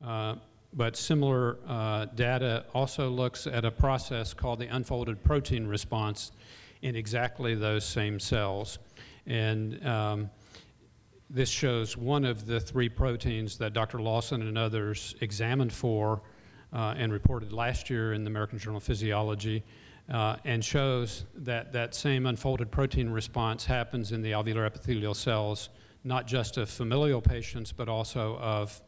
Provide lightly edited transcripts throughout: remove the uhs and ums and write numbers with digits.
But similar data also looks at a process called the unfolded protein response in exactly those same cells. And this shows one of the 3 proteins that Dr. Lawson and others examined for and reported last year in the American Journal of Physiology, and shows that that same unfolded protein response happens in the alveolar epithelial cells, not just of familial patients, but also of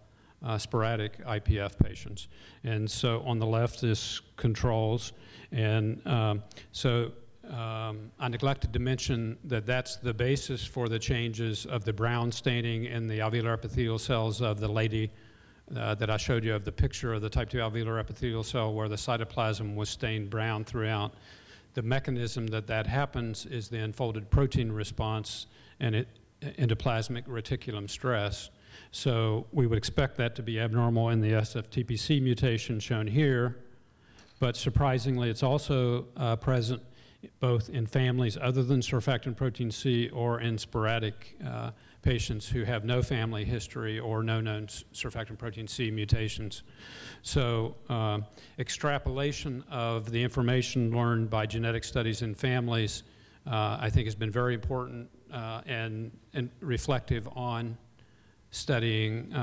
sporadic IPF patients. And so on the left is controls. And I neglected to mention that that's the basis for the changes of the brown staining in the alveolar epithelial cells of the lady that I showed you of the picture of the type 2 alveolar epithelial cell where the cytoplasm was stained brown throughout. The mechanism that happens is the unfolded protein response and endoplasmic reticulum stress. So we would expect that to be abnormal in the SFTPC mutation shown here, but surprisingly it's also present both in families other than surfactant protein C or in sporadic patients who have no family history or no known surfactant protein C mutations. So extrapolation of the information learned by genetic studies in families I think has been very important and reflective on studying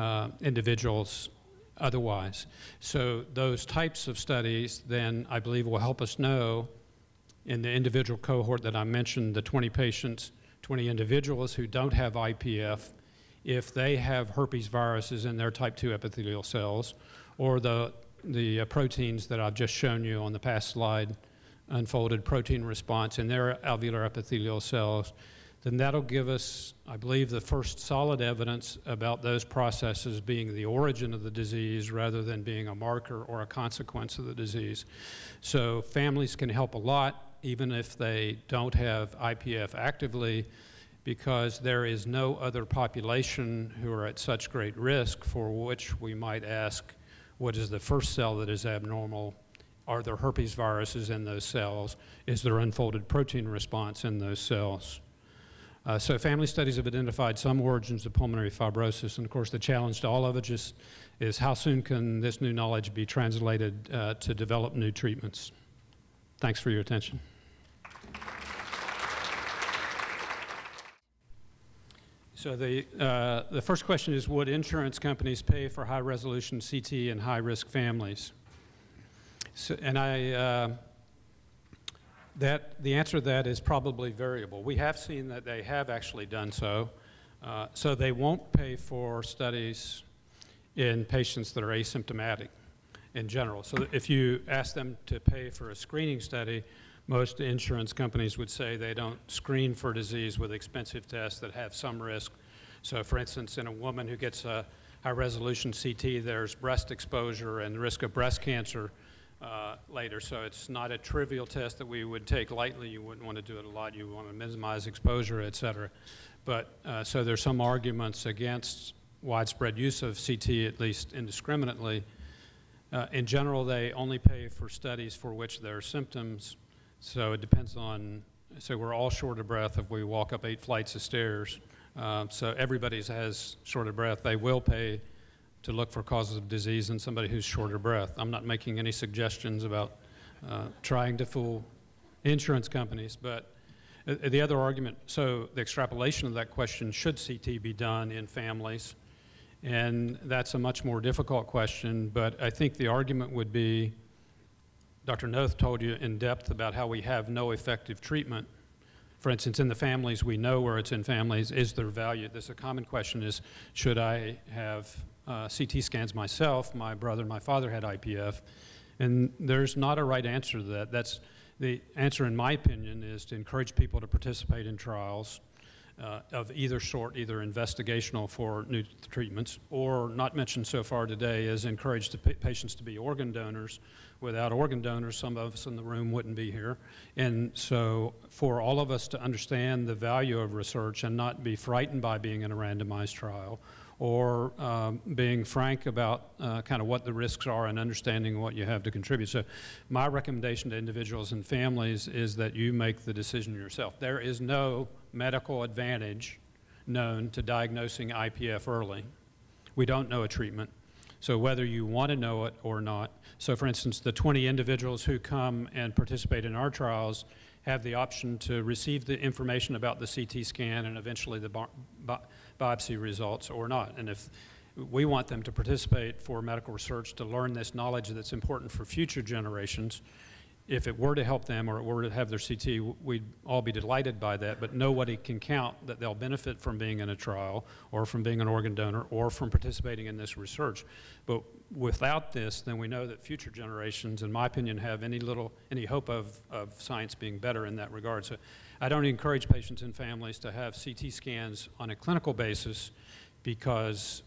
individuals otherwise. So those types of studies then I believe will help us know in the individual cohort that I mentioned, the 20 patients, 20 individuals who don't have IPF, if they have herpes viruses in their type 2 epithelial cells, or the proteins that I've just shown you on the past slide, unfolded protein response in their alveolar epithelial cells, then that'll give us, I believe, the first solid evidence about those processes being the origin of the disease rather than being a marker or a consequence of the disease. So families can help a lot, even if they don't have IPF actively, because there is no other population who are at such great risk for which we might ask, what is the first cell that is abnormal? Are there herpes viruses in those cells? Is there unfolded protein response in those cells? So family studies have identified some origins of pulmonary fibrosis, and of course the challenge to all of it is how soon can this new knowledge be translated to develop new treatments? Thanks for your attention. So the first question is, would insurance companies pay for high-resolution CT in high-risk families? So, and the answer to that is probably variable. We have seen that they have actually done so. So they won't pay for studies in patients that are asymptomatic in general. So if you ask them to pay for a screening study, most insurance companies would say they don't screen for disease with expensive tests that have some risk. So for instance, in a woman who gets a high-resolution CT, there's breast exposure and risk of breast cancer later. So it's not a trivial test that we would take lightly. You wouldn't want to do it a lot. You want to minimize exposure, et cetera. But so there's some arguments against widespread use of CT, at least indiscriminately. In general, they only pay for studies for which there are symptoms. So it depends on, so we're all short of breath if we walk up 8 flights of stairs. So everybody has short of breath. They will pay to look for causes of disease in somebody who's short of breath. I'm not making any suggestions about trying to fool insurance companies, but the other argument, so the extrapolation of that question, should CT be done in families? And that's a much more difficult question, but I think the argument would be, Dr. Noth told you in depth about how we have no effective treatment. For instance, in the families, we know where it's in families. Is there value? This is a common question is, should I have CT scans myself? My brother and my father had IPF. And there's not a right answer to that. That's the answer, in my opinion, is to encourage people to participate in trials of either sort, either investigational for new treatments, or not mentioned so far today, is encourage the patients to be organ donors. Without organ donors, some of us in the room wouldn't be here. And so for all of us to understand the value of research and not be frightened by being in a randomized trial, or being frank about kind of what the risks are and understanding what you have to contribute. So my recommendation to individuals and families is that you make the decision yourself. There is no medical advantage known to diagnosing IPF early. We don't know a treatment. So whether you want to know it or not. So for instance, the 20 individuals who come and participate in our trials have the option to receive the information about the CT scan and eventually the biopsy results or not. And if we want them to participate for medical research to learn this knowledge that's important for future generations, if it were to help them or it were to have their CT, we'd all be delighted by that, but nobody can count that they'll benefit from being in a trial or from being an organ donor or from participating in this research. But without this, then we know that future generations, in my opinion, have any hope of science being better in that regard. So I don't encourage patients and families to have CT scans on a clinical basis because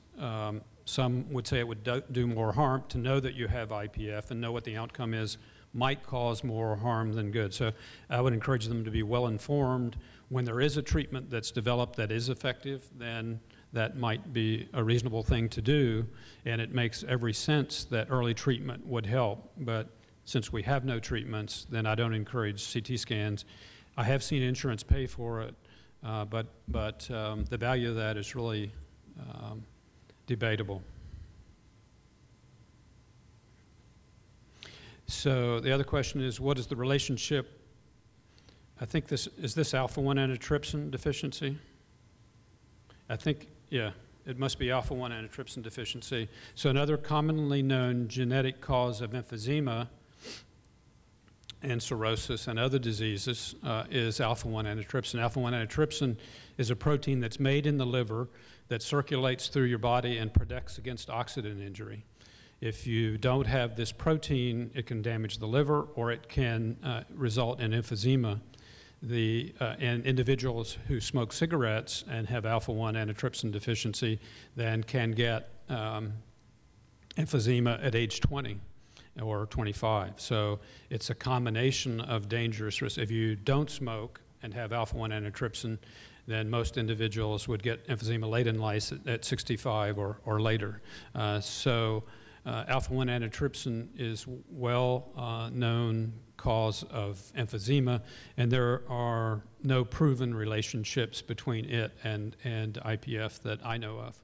some would say it would do more harm. To know that you have IPF and know what the outcome is might cause more harm than good. So I would encourage them to be well informed. When there is a treatment that's developed that is effective, then that might be a reasonable thing to do, and it makes every sense that early treatment would help. But since we have no treatments, then I don't encourage CT scans. I have seen insurance pay for it, but the value of that is really debatable. So the other question is, what is the relationship? I think is this alpha-1 antitrypsin deficiency? I think, yeah, it must be alpha-1 antitrypsin deficiency. So another commonly known genetic cause of emphysema and cirrhosis and other diseases is alpha-1 antitrypsin. Alpha-1 antitrypsin is a protein that's made in the liver that circulates through your body and protects against oxidant injury. If you don't have this protein, it can damage the liver or it can result in emphysema. And individuals who smoke cigarettes and have alpha-1 antitrypsin deficiency then can get emphysema at age 20 or 25. So it's a combination of dangerous risks. If you don't smoke and have alpha-1 antitrypsin, then most individuals would get emphysema late in life at 65 or later. Alpha-1 antitrypsin is well-known cause of emphysema, and there are no proven relationships between it and IPF that I know of.